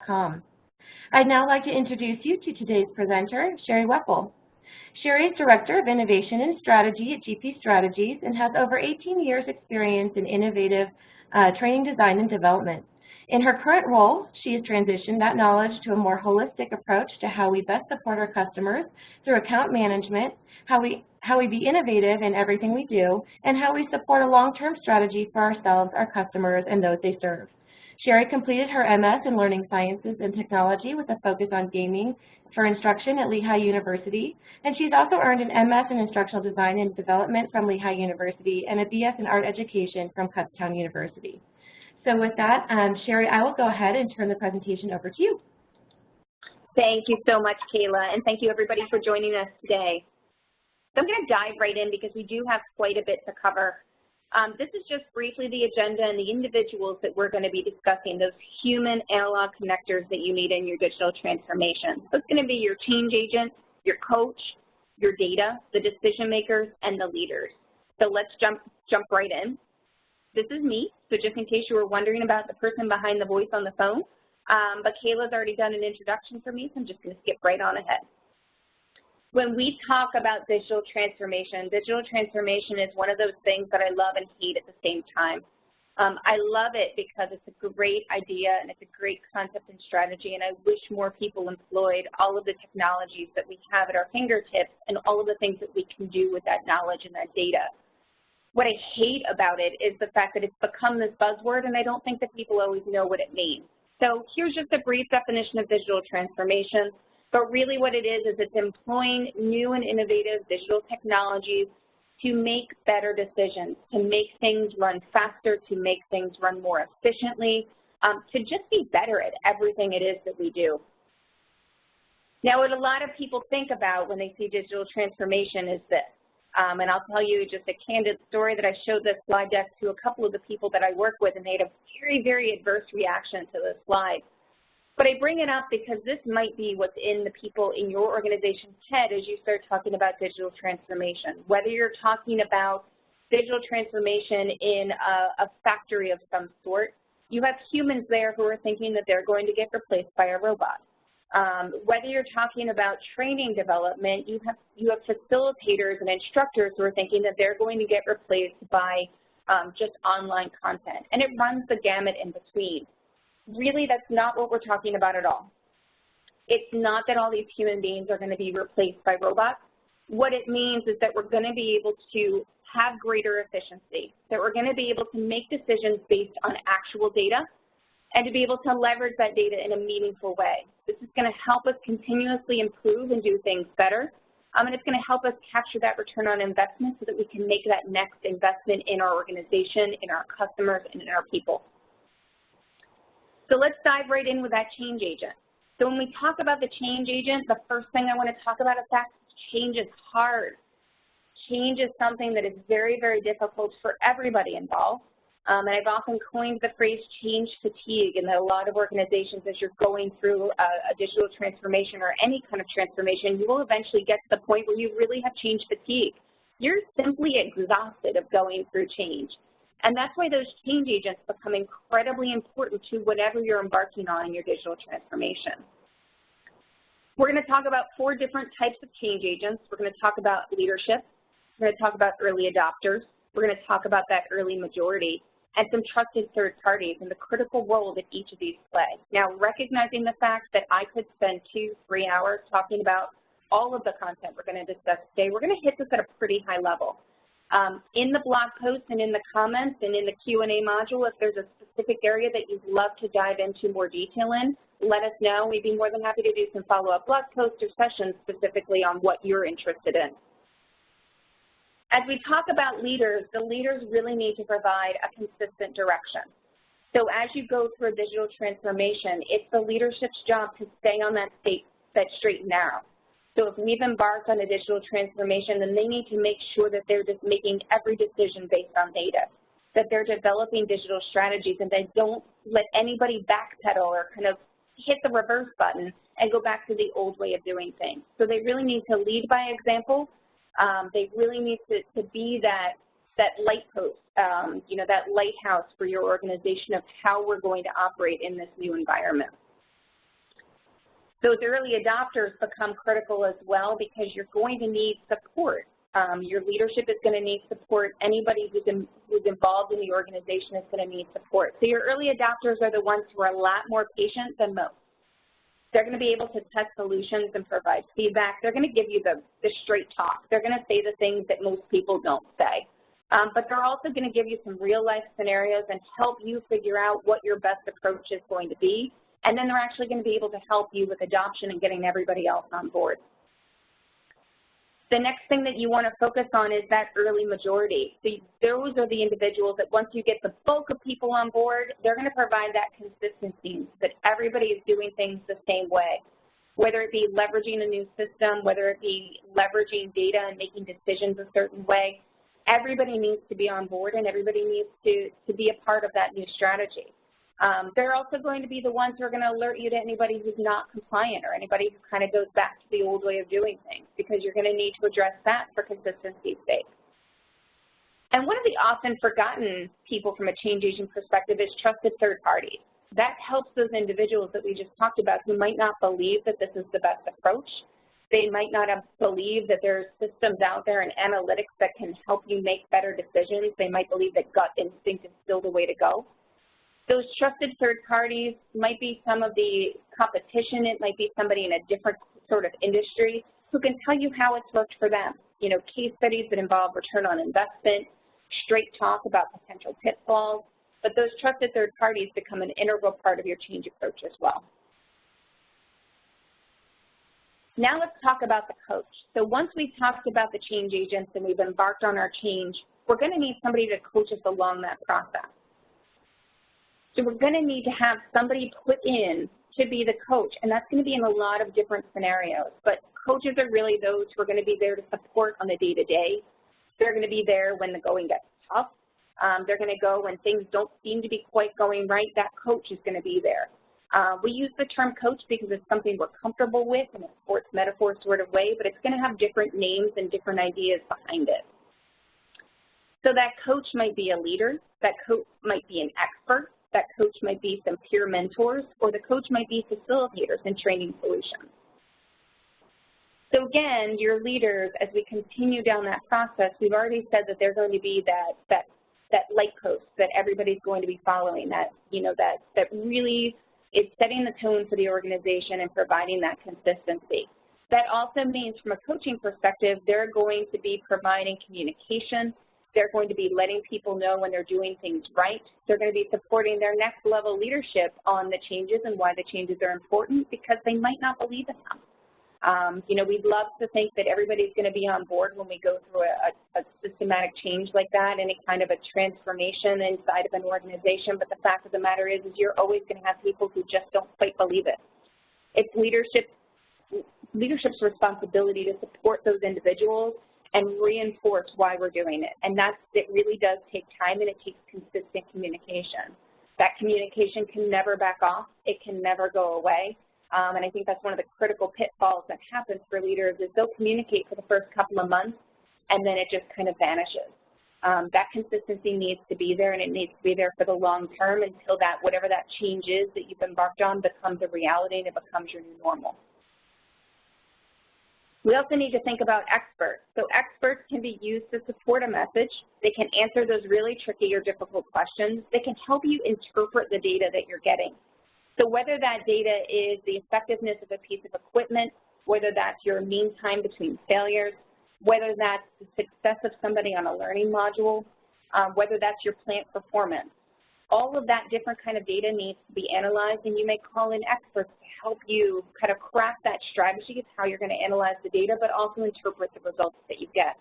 www.decisionmakers.com. I'd now like to introduce you to today's presenter, Sheri Weppel. Sheri is Director of Innovation and Strategy at GP Strategies and has over 18 years experience in innovative training design and development. In her current role, she has transitioned that knowledge to a more holistic approach to how we best support our customers through account management, how we be innovative in everything we do, and how we support a long-term strategy for ourselves, our customers, and those they serve. Sheri completed her MS in Learning Sciences and Technology with a focus on gaming for instruction at Lehigh University, and she's also earned an MS in Instructional Design and Development from Lehigh University and a BS in Art Education from Kutztown University. So with that, Sheri, I will go ahead and turn the presentation over to you. Thank you so much, Kayla, and thank you everybody for joining us today. So I'm going to dive right in because we do have quite a bit to cover. This is just briefly the agenda and the individuals that we're going to be discussing, those human analog connectors that you need in your digital transformation. So it's going to be your change agent, your coach, your data, the decision makers, and the leaders. So let's jump right in. This is me, so just in case you were wondering about the person behind the voice on the phone, but Kayla's already done an introduction for me, so I'm just going to skip right on ahead. When we talk about digital transformation is one of those things that I love and hate at the same time. I love it because it's a great idea and it's a great concept and strategy, and I wish more people employed all of the technologies that we have at our fingertips and all of the things that we can do with that knowledge and that data. What I hate about it is the fact that it's become this buzzword, and I don't think that people always know what it means. So here's just a brief definition of digital transformation. But really what it is it's employing new and innovative digital technologies to make better decisions, to make things run faster, to make things run more efficiently, to just be better at everything it is that we do. Now, what a lot of people think about when they see digital transformation is this. And I'll tell you just a candid story that I showed this slide deck to a couple of the people that I work with, and they had a very, very adverse reaction to this slide. But I bring it up because this might be what's in the people in your organization's head as you start talking about digital transformation. Whether you're talking about digital transformation in a factory of some sort, you have humans there who are thinking that they're going to get replaced by a robot. Whether you're talking about training development, you have facilitators and instructors who are thinking that they're going to get replaced by just online content. And it runs the gamut in between. Really, that's not what we're talking about at all. It's not that all these human beings are going to be replaced by robots. What it means is that we're going to be able to have greater efficiency, that we're going to be able to make decisions based on actual data, and to be able to leverage that data in a meaningful way. This is going to help us continuously improve and do things better, and it's going to help us capture that return on investment so that we can make that next investment in our organization, in our customers, and in our people. So let's dive right in with that change agent. So when we talk about the change agent, the first thing I want to talk about is that change is hard. Change is something that is very, very difficult for everybody involved. And I've often coined the phrase change fatigue, and that a lot of organizations, as you're going through a digital transformation or any kind of transformation, you will eventually get to the point where you really have change fatigue. You're simply exhausted of going through change. And that's why those change agents become incredibly important to whatever you're embarking on in your digital transformation. We're going to talk about 4 different types of change agents. We're going to talk about leadership. We're going to talk about early adopters. We're going to talk about that early majority and some trusted third parties and the critical role that each of these play. Now, recognizing the fact that I could spend 2-3 hours talking about all of the content we're going to discuss today, we're going to hit this at a pretty high level. In the blog post and in the comments and in the Q&A module, if there's a specific area that you'd love to dive into more detail in, let us know. We'd be more than happy to do some follow-up blog posts or sessions specifically on what you're interested in. As we talk about leaders, the leaders really need to provide a consistent direction. So as you go through a digital transformation, it's the leadership's job to stay on that straight and narrow. So if we've embarked on a digital transformation, then they need to make sure that they're just making every decision based on data, that they're developing digital strategies, and they don't let anybody backpedal or kind of hit the reverse button and go back to the old way of doing things. So they really need to lead by example. They really need to be that light post, you know, that lighthouse for your organization of how we're going to operate in this new environment. Those early adopters become critical as well because you're going to need support. Your leadership is going to need support. Anybody who's involved in the organization is going to need support. So your early adopters are the ones who are a lot more patient than most. They're going to be able to test solutions and provide feedback. They're going to give you the straight talk. They're going to say the things that most people don't say. But they're also going to give you some real-life scenarios and help you figure out what your best approach is going to be. And then they're actually going to be able to help you with adoption and getting everybody else on board. The next thing that you want to focus on is that early majority. So those are the individuals that once you get the bulk of people on board, they're going to provide that consistency that everybody is doing things the same way, whether it be leveraging a new system, whether it be leveraging data and making decisions a certain way. Everybody needs to be on board and everybody needs to be a part of that new strategy. They're also going to be the ones who are going to alert you to anybody who's not compliant or anybody who kind of goes back to the old way of doing things, because you're going to need to address that for consistency's sake. And one of the often forgotten people from a change agent perspective is trusted third parties. That helps those individuals that we just talked about who might not believe that this is the best approach. They might not believe that there's systems out there and analytics that can help you make better decisions. They might believe that gut instinct is still the way to go. Those trusted third parties might be some of the competition. It might be somebody in a different sort of industry who can tell you how it's worked for them. You know, case studies that involve return on investment, straight talk about potential pitfalls, but those trusted third parties become an integral part of your change approach as well. Now let's talk about the coach. So once we've talked about the change agents and we've embarked on our change, we're going to need somebody to coach us along that process. So we're going to need to have somebody put in to be the coach, and that's going to be in a lot of different scenarios. But coaches are really those who are going to be there to support on the day-to-day. They're going to be there when the going gets tough. They're going to go when things don't seem to be quite going right. That coach is going to be there. We use the term coach because it's something we're comfortable with in a sports metaphor sort of way, but it's going to have different names and different ideas behind it. So that coach might be a leader. That coach might be an expert. That coach might be some peer mentors, or the coach might be facilitators and training solutions. So again, your leaders, as we continue down that process, we've already said that they're going to be that light coach that everybody's going to be following, that, you know, that really is setting the tone for the organization and providing that consistency. That also means from a coaching perspective, they're going to be providing communication. They're going to be letting people know when they're doing things right. They're going to be supporting their next level leadership on the changes and why the changes are important, because they might not believe in them. You know, we'd love to think that everybody's going to be on board when we go through a systematic change like that, any kind of a transformation inside of an organization, but the fact of the matter is you're always going to have people who just don't quite believe it. It's leadership's responsibility to support those individuals and reinforce why we're doing it. And it really does take time, and it takes consistent communication. That communication can never back off. It can never go away. And I think that's one of the critical pitfalls that happens for leaders is they'll communicate for the first couple of months, and then it just kind of vanishes. That consistency needs to be there, and it needs to be there for the long term until that, whatever that change is that you've embarked on, becomes a reality and it becomes your new normal. We also need to think about experts. So experts can be used to support a message. They can answer those really tricky or difficult questions. They can help you interpret the data that you're getting. So whether that data is the effectiveness of a piece of equipment, whether that's your mean time between failures, whether that's the success of somebody on a learning module, whether that's your plant performance, all of that different kind of data needs to be analyzed, and you may call in experts to help you kind of craft that strategy of how you're going to analyze the data, but also interpret the results that you get.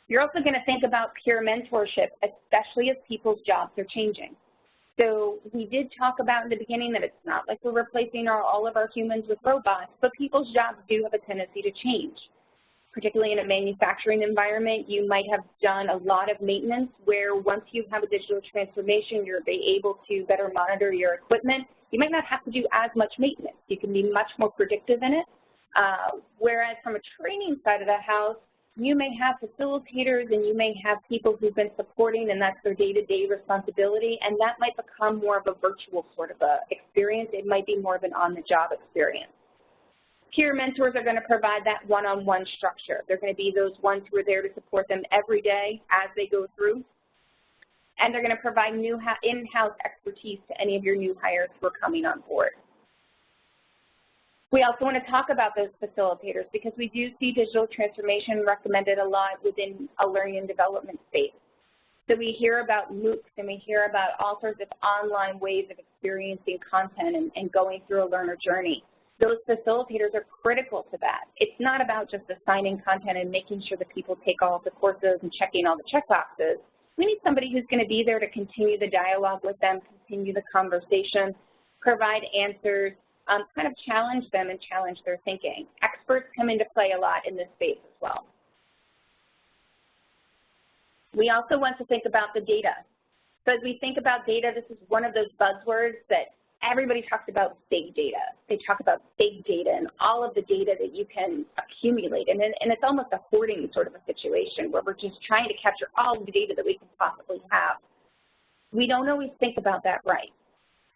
You're also going to think about peer mentorship, especially as people's jobs are changing. So we did talk about in the beginning that it's not like we're replacing all of our humans with robots, but people's jobs do have a tendency to change. Particularly in a manufacturing environment, you might have done a lot of maintenance where once you have a digital transformation, you're able to better monitor your equipment. You might not have to do as much maintenance. You can be much more predictive in it. Whereas from a training side of the house, you may have facilitators and you may have people who've been supporting, and that's their day-to-day responsibility, and that might become more of a virtual sort of a experience. It it might be more of an on-the-job experience. Peer mentors are going to provide that one-on-one structure. They're going to be those ones who are there to support them every day as they go through. And they're going to provide new in-house expertise to any of your new hires who are coming on board. We also want to talk about those facilitators because we do see digital transformation recommended a lot within a learning and development space. So we hear about MOOCs and we hear about all sorts of online ways of experiencing content and going through a learner journey. Those facilitators are critical to that. It's not about just assigning content and making sure that people take all of the courses and checking all the checkboxes. We need somebody who's going to be there to continue the dialogue with them, continue the conversation, provide answers, kind of challenge them and challenge their thinking. Experts come into play a lot in this space as well. We also want to think about the data. So as we think about data, this is one of those buzzwords that everybody talks about big data. They talk about big data and all of the data that you can accumulate. And it's almost a hoarding sort of a situation where we're just trying to capture all of the data that we can possibly have. We don't always think about that right.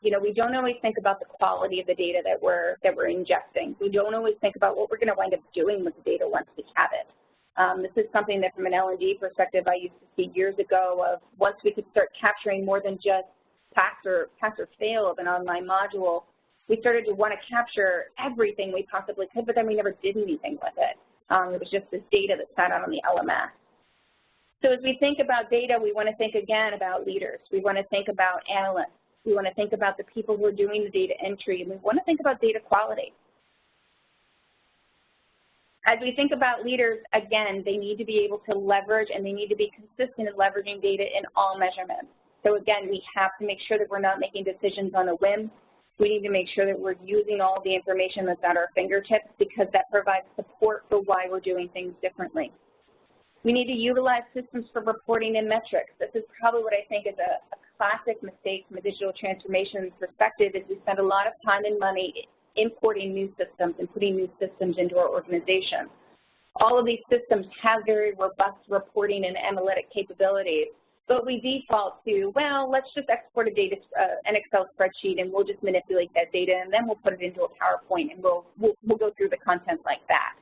You know, we don't always think about the quality of the data that we're ingesting. We don't always think about what we're going to wind up doing with the data once we have it. This is something that from an L&D perspective I used to see years ago of once we could start capturing more than just pass or fail of an online module, we started to want to capture everything we possibly could, but then we never did anything with it. It was just this data that sat out on the LMS. So as we think about data, we want to think again about leaders. We want to think about analysts. We want to think about the people who are doing the data entry, and we want to think about data quality. As we think about leaders, again, they need to be able to leverage and they need to be consistent in leveraging data in all measurements. So again, we have to make sure that we're not making decisions on a whim. We need to make sure that we're using all the information that's at our fingertips because that provides support for why we're doing things differently. We need to utilize systems for reporting and metrics. This is probably what I think is a classic mistake from a digital transformation perspective is we spend a lot of time and money importing new systems and putting new systems into our organization. All of these systems have very robust reporting and analytic capabilities, but we default to, well, let's just export an Excel spreadsheet and we'll just manipulate that data and then we'll put it into a PowerPoint and we'll go through the content like that.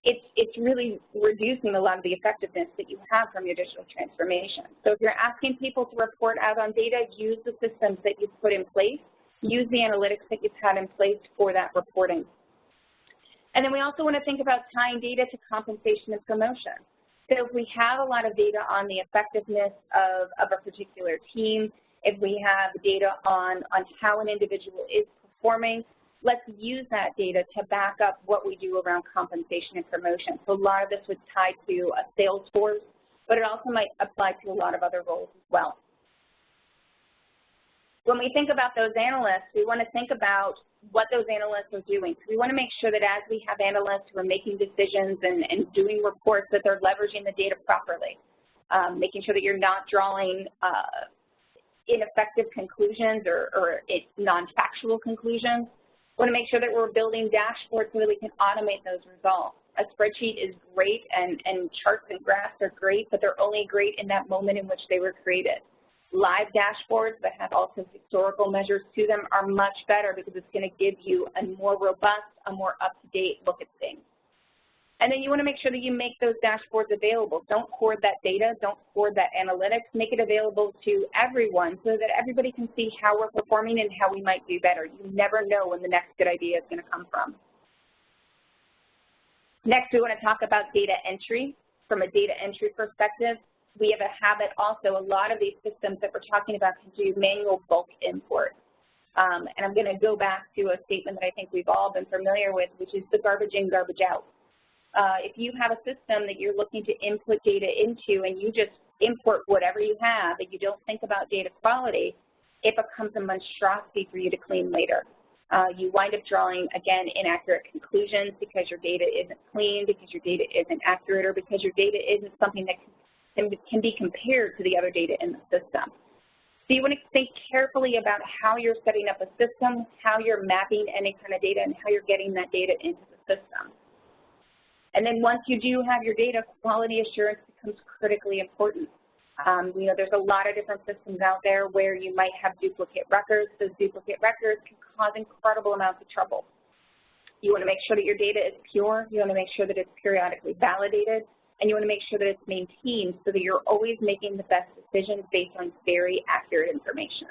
It's really reducing a lot of the effectiveness that you have from your digital transformation. So if you're asking people to report out on data, use the systems that you've put in place, use the analytics that you've had in place for that reporting. And then we also want to think about tying data to compensation and promotion. So if we have a lot of data on the effectiveness of a particular team, if we have data on how an individual is performing, let's use that data to back up what we do around compensation and promotion. So a lot of this would tie to a sales force, but it also might apply to a lot of other roles as well. When we think about those analysts, we want to think about what those analysts are doing. So we want to make sure that as we have analysts who are making decisions and doing reports that they're leveraging the data properly, making sure that you're not drawing ineffective conclusions or non-factual conclusions. We want to make sure that we're building dashboards so that we can automate those results. A spreadsheet is great and charts and graphs are great, but they're only great in that moment in which they were created. Live dashboards that have also historical measures to them are much better because it's going to give you a more robust, a more up-to-date look at things. And then you want to make sure that you make those dashboards available. Don't hoard that data. Don't hoard that analytics. Make it available to everyone so that everybody can see how we're performing and how we might do better. You never know when the next good idea is going to come from. Next, we want to talk about data entry. From a data entry perspective, we have a habit also, a lot of these systems that we're talking about can do manual bulk import. And I'm going to go back to a statement that I think we've all been familiar with, which is the garbage in, garbage out. If you have a system that you're looking to input data into and you just import whatever you have and you don't think about data quality, it becomes a monstrosity for you to clean later. You wind up drawing, again, inaccurate conclusions because your data isn't clean, because your data isn't accurate, or because your data isn't something that can be compared to the other data in the system. So you want to think carefully about how you're setting up a system, how you're mapping any kind of data, and how you're getting that data into the system. And then once you do have your data, quality assurance becomes critically important. There's a lot of different systems out there where you might have duplicate records. Those duplicate records can cause incredible amounts of trouble. You want to make sure that your data is pure, you want to make sure that it's periodically validated, and you want to make sure that it's maintained so that you're always making the best decisions based on very accurate information.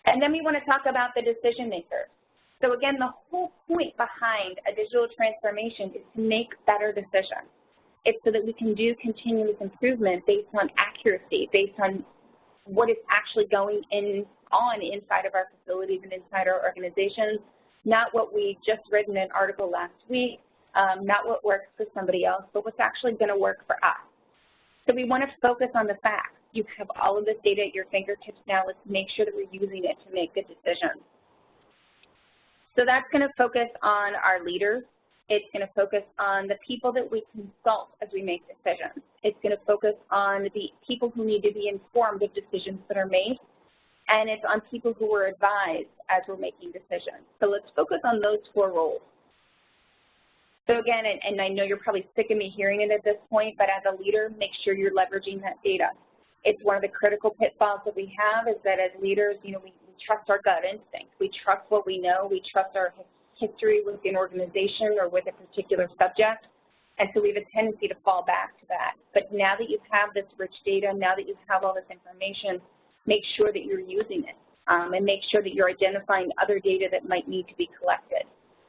And then we want to talk about the decision maker. So again, the whole point behind a digital transformation is to make better decisions. It's so that we can do continuous improvement based on accuracy, based on what is actually going on inside of our facilities and inside our organizations, not what we just read in an article last week, not what works for somebody else, but what's actually going to work for us. So we want to focus on the facts. You have all of this data at your fingertips now. Let's make sure that we're using it to make good decisions. So that's going to focus on our leaders. It's going to focus on the people that we consult as we make decisions. It's going to focus on the people who need to be informed of decisions that are made. And it's on people who are advised as we're making decisions. So let's focus on those 4 roles. So again, and I know you're probably sick of me hearing it at this point, but as a leader, make sure you're leveraging that data. It's one of the critical pitfalls that we have is that as leaders, you know, we trust our gut instinct. We trust what we know. We trust our history with an organization or with a particular subject. And so we have a tendency to fall back to that. But now that you have this rich data, now that you have all this information, make sure that you're using it and make sure that you're identifying other data that might need to be collected.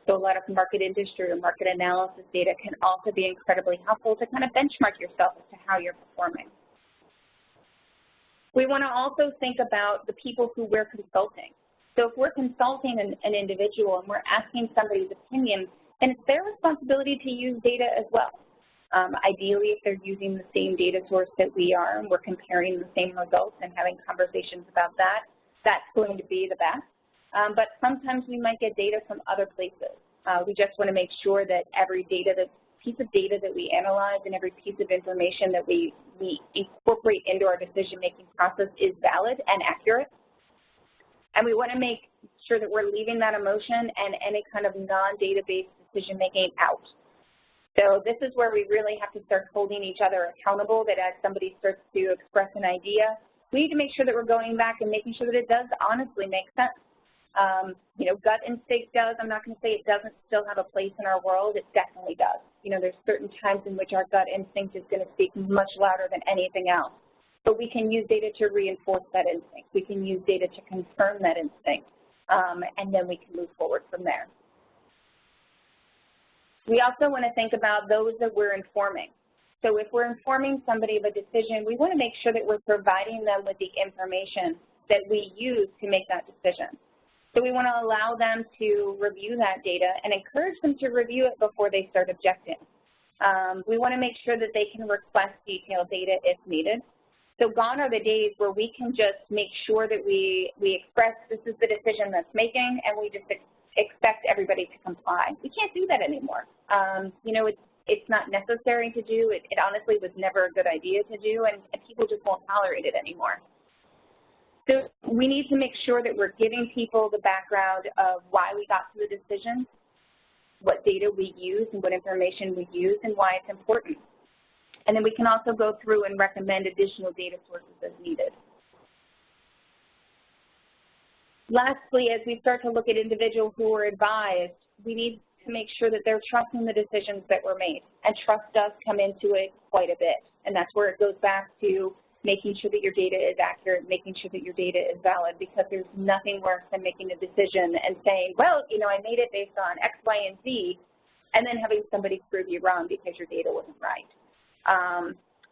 So a lot of market industry or market analysis data can also be incredibly helpful to kind of benchmark yourself as to how you're performing. We want to also think about the people who we're consulting. So if we're consulting an individual and we're asking somebody's opinion, then it's their responsibility to use data as well. Ideally, if they're using the same data source that we are and we're comparing the same results and having conversations about that, that's going to be the best. But sometimes we might get data from other places. We just want to make sure that every piece of data that we analyze and every piece of information that we incorporate into our decision-making process is valid and accurate. And we want to make sure that we're leaving that emotion and any kind of non-data-based decision-making out. So this is where we really have to start holding each other accountable, that as somebody starts to express an idea, we need to make sure that we're going back and making sure that it does honestly make sense. You know, gut instinct does. I'm not going to say it doesn't still have a place in our world. It definitely does. You know, there's certain times in which our gut instinct is going to speak much louder than anything else. But we can use data to reinforce that instinct. We can use data to confirm that instinct, and then we can move forward from there. We also want to think about those that we're informing. So if we're informing somebody of a decision, we want to make sure that we're providing them with the information that we use to make that decision. So we want to allow them to review that data and encourage them to review it before they start objecting. We want to make sure that they can request detailed data if needed. So gone are the days where we can just make sure that we express this is the decision that's making and we just expect everybody to comply. We can't do that anymore. You know, it's not necessary to do. It honestly was never a good idea to do, and people just won't tolerate it anymore. So we need to make sure that we're giving people the background of why we got to the decision, what data we use and what information we use, and why it's important. And then we can also go through and recommend additional data sources as needed. Lastly, as we start to look at individuals who are advised, we need to make sure that they're trusting the decisions that were made. And trust does come into it quite a bit. And that's where it goes back to making sure that your data is accurate, making sure that your data is valid, because there's nothing worse than making a decision and saying, well, you know, I made it based on X, Y, and Z, and then having somebody prove you wrong because your data wasn't right.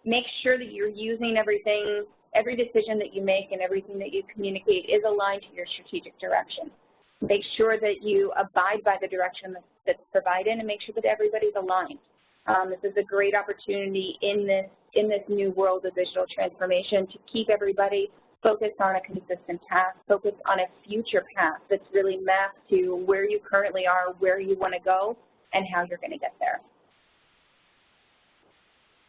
Make sure that you're using everything, every decision that you make and everything that you communicate is aligned to your strategic direction. Make sure that you abide by the direction that's provided and make sure that everybody's aligned. This is a great opportunity in this new world of digital transformation to keep everybody focused on a consistent path, focused on a future path that's really mapped to where you currently are, where you want to go, and how you're going to get there.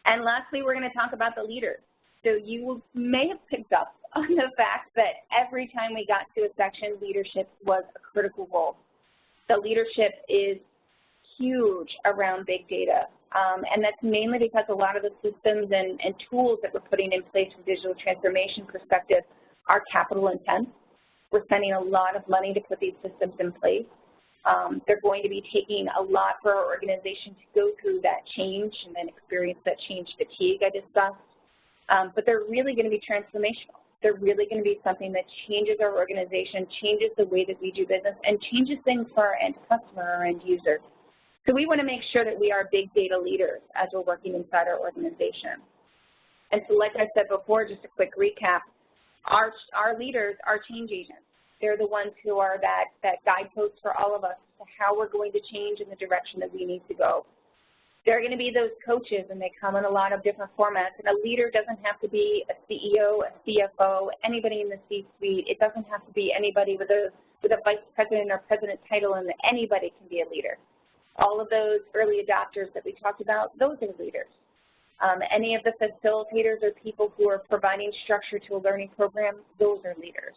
And lastly, we're going to talk about the leaders. So you may have picked up on the fact that every time we got to a section, leadership was a critical role. The leadership is huge around big data, and that's mainly because a lot of the systems and tools that we're putting in place from digital transformation perspective are capital intense. We're spending a lot of money to put these systems in place. They're going to be taking a lot for our organization to go through that change and then experience that change fatigue I discussed. But they're really going to be transformational. They're really going to be something that changes our organization, changes the way that we do business, and changes things for our end customer or end user. So we want to make sure that we are big data leaders as we're working inside our organization. And so like I said before, just a quick recap, our leaders are change agents. They're the ones who are that guidepost for all of us to how we're going to change in the direction that we need to go. They're going to be those coaches, and they come in a lot of different formats. And a leader doesn't have to be a CEO, a CFO, anybody in the C-suite. It doesn't have to be anybody with a vice president or president title, and anybody can be a leader. All of those early adopters that we talked about, those are leaders. Any of the facilitators or people who are providing structure to a learning program, those are leaders.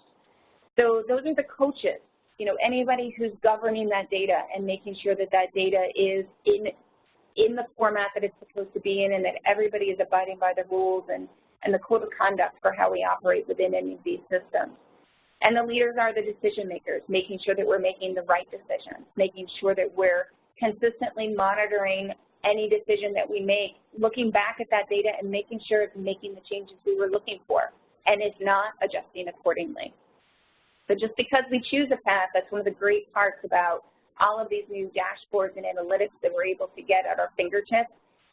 So those are the coaches, you know, anybody who's governing that data and making sure that that data is in the format that it's supposed to be in, and that everybody is abiding by the rules and the code of conduct for how we operate within any of these systems. And the leaders are the decision makers, making sure that we're making the right decisions, making sure that we're consistently monitoring any decision that we make, looking back at that data and making sure it's making the changes we were looking for, and it's not adjusting accordingly. So just because we choose a path, that's one of the great parts about all of these new dashboards and analytics that we're able to get at our fingertips,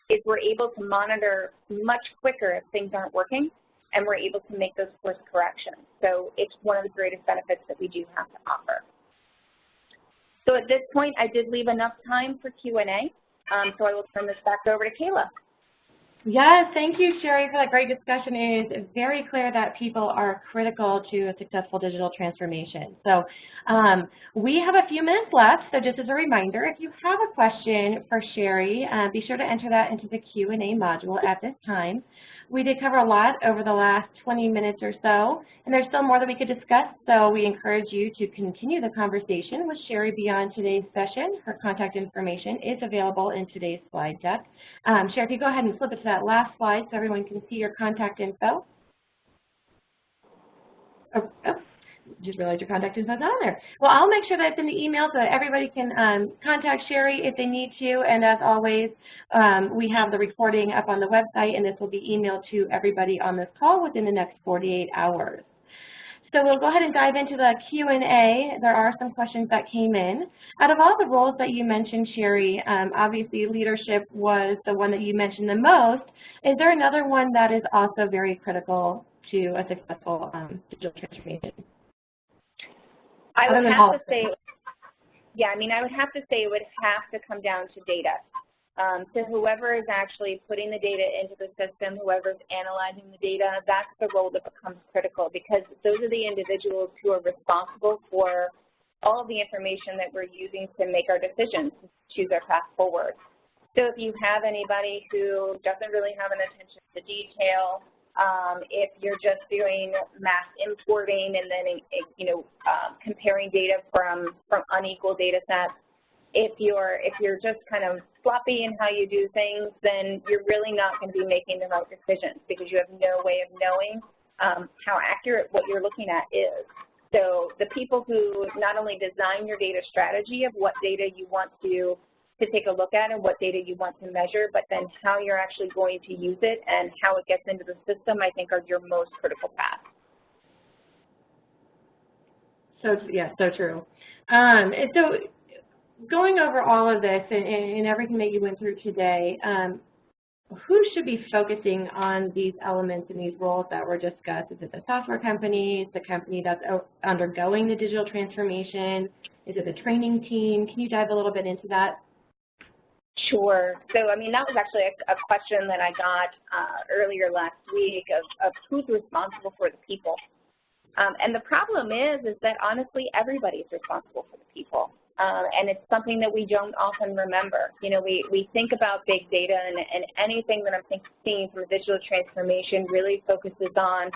is we're able to monitor much quicker if things aren't working, and we're able to make those course corrections. So it's one of the greatest benefits that we do have to offer. So at this point, I did leave enough time for Q&A, so I will turn this back over to Kayla. Yes, thank you, Sheri, for that great discussion. It is very clear that people are critical to a successful digital transformation. So we have a few minutes left, so just as a reminder, if you have a question for Sheri, be sure to enter that into the Q&A module at this time. We did cover a lot over the last 20 minutes or so, and there's still more that we could discuss, so we encourage you to continue the conversation with Sheri beyond today's session. Her contact information is available in today's slide deck. Sheri, if you go ahead and flip it to that last slide so everyone can see your contact info. Just realized your contact info is not on there. Well, I'll make sure that it's in the email so that everybody can contact Sheri if they need to. And as always, we have the recording up on the website, and this will be emailed to everybody on this call within the next 48 hours. So we'll go ahead and dive into the Q&A. There are some questions that came in. Out of all the roles that you mentioned, Sheri, obviously leadership was the one that you mentioned the most. Is there another one that is also very critical to a successful digital transformation? I would have to say, yeah, I mean, I would have to say it would have to come down to data. So whoever is actually putting the data into the system, whoever is analyzing the data, that's the role that becomes critical, because those are the individuals who are responsible for all of the information that we're using to make our decisions, to choose our path forward. So if you have anybody who doesn't really have an attention to detail, if you're just doing mass importing and then comparing data from unequal data sets, if you're just kind of sloppy in how you do things, then you're really not going to be making the right decisions, because you have no way of knowing how accurate what you're looking at is. So the people who not only design your data strategy of what data you want to take a look at and what data you want to measure, but then how you're actually going to use it and how it gets into the system, I think, are your most critical paths. So, yeah, so true. So going over all of this and everything that you went through today, who should be focusing on these elements and these roles that were discussed? Is it the software companies, the company that's undergoing the digital transformation? Is it the training team? Can you dive a little bit into that? Sure. So, I mean, that was actually a question that I got earlier last week of who's responsible for the people. And the problem is that honestly, everybody's responsible for the people. And it's something that we don't often remember. You know, we think about big data, and anything that I'm seeing from a digital transformation really focuses on,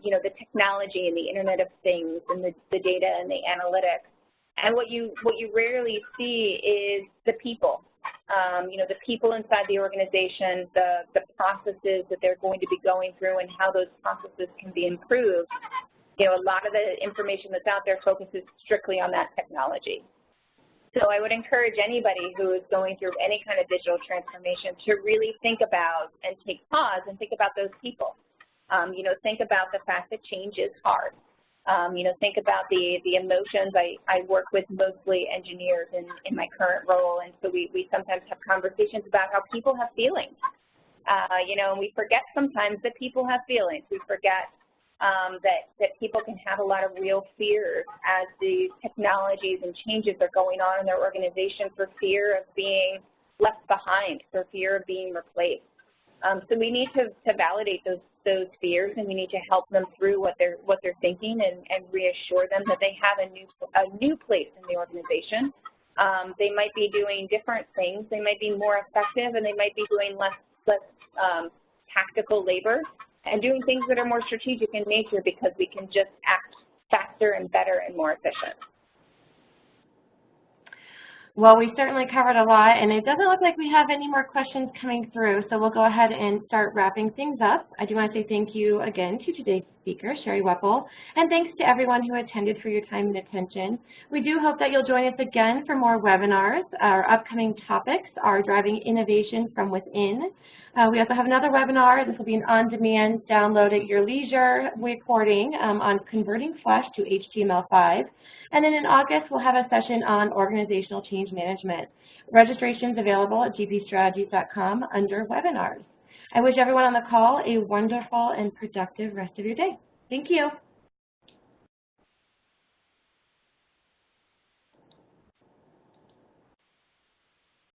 you know, the technology and the Internet of Things and the data and the analytics. And what you rarely see is the people. You know, the people inside the organization, the processes that they're going to be going through, and how those processes can be improved. a lot of the information that's out there focuses strictly on that technology. So I would encourage anybody who is going through any kind of digital transformation to really think about and take pause and think about those people. Think about the fact that change is hard. Think about the emotions. I work with mostly engineers in my current role, and so we sometimes have conversations about how people have feelings. And we forget sometimes that people have feelings. We forget that people can have a lot of real fears as these technologies and changes are going on in their organization, for fear of being left behind, for fear of being replaced. So we need to validate those fears, and we need to help them through what they're thinking, and reassure them that they have a new place in the organization. They might be doing different things. They might be more effective, and they might be doing less tactical labor, and doing things that are more strategic in nature, because we can just act faster and better and more efficient. Well, we certainly covered a lot, and it doesn't look like we have any more questions coming through, so we'll go ahead and start wrapping things up. I do want to say thank you again to today's speaker, Sheri Weppel, and thanks to everyone who attended for your time and attention. We do hope that you'll join us again for more webinars. Our upcoming topics are driving innovation from within. We also have another webinar. This will be an on-demand, download at your leisure recording on converting Flash to HTML5. And then in August, we'll have a session on organizational change management. Registration's available at gpstrategies.com under webinars. I wish everyone on the call a wonderful and productive rest of your day. Thank you.